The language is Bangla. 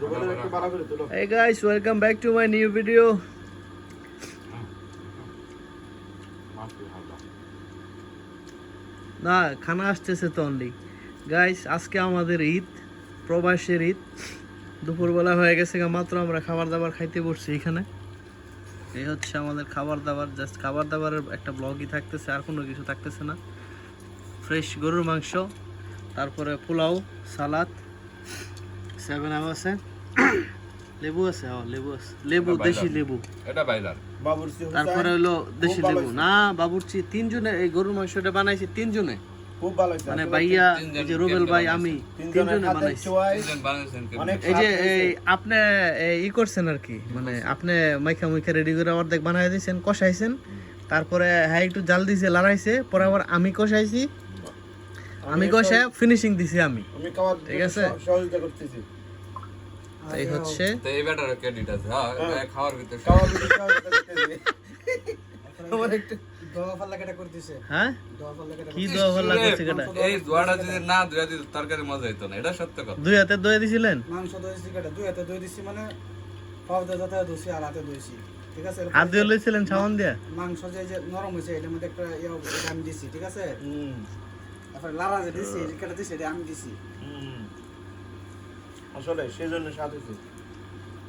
Hey guys, welcome back to my new video. না খানা আসতেছে তো অনলি গাইস, আজকে আমাদের ঈদ, প্রবাসের ঈদ। দুপুরবেলা হয়ে গেছে, মাত্র আমরা খাবার দাবার খাইতে বসছি এখানে। এই হচ্ছে আমাদের খাবার দাবার, জাস্ট খাবার দাবারের একটা ব্লগই থাকতেছে, আর কোনো কিছু থাকতেছে না। ফ্রেশ গরুর মাংস, তারপরে পোলাও, সালাদ, 7 আপ আছে, লেবু আছে, লেবু আছে, লেবু দেশি লেবু, এটা বাইলার বাবুর্চি তারপরে হলো দেশি লেবু। না বাবুর্চি তিনজনে এই গরুর মাংসটা বানাইছি, তিনজনে, খুব ভালো হইছে মানে ভাইয়া, এই যে রুবেল ভাই, আমি তিনজনে বানাইছি। তিনজন বানাইছেন কি? এই যে এই আপনি ই করছেন আর কি, মানে আপনি মাইখা মুইখা রেডি করে অর্ধেক বানাই দিয়েছেন, কষাইছেন, তারপরে হ্যাঁ একটু জাল দিয়েছে, লড়াইছে, পরে আবার আমি কষাইছি, আমি কষায় ফিনিশিং দিছি আমি। খাওয়ার ঠিক আছে, সহযোগিতা করতেছি। এই হচ্ছে তো এই ব্যাটার ক্রেডিট আছে। হ্যাঁ, খাওয়ার ভিতরে সহযোগিতা করতেছি। আমার একটু দোয়া ফাল্লা কেটে করতেছে। হ্যাঁ দোয়া ফাল্লা কেটে কি দোয়া ভালো লাগছে কেটা, এই দোয়াটা যদি না দোয়া দিত তরকারি মজা হইতো না, এটা সত্য কথা। দুই হাতে দয়ে দিছিলেন? মাংস দইছি কেটে দুই হাতে দই দিছি, মানে পাও দিয়ে যাতে দইছি আর হাতে দইছি। ঠিক আছে, হাত দিয়ে লইছিলেন সাবান দিয়া? মাংস যে নরম হয়েছে এটার মধ্যে একটা এটা আমি দিছি। ঠিক আছে, তারপরে লারা যে দিছি কেটে দিছি এটা আমি দিছি। আসলে সেই জন্য স্বাদ হয়েছে।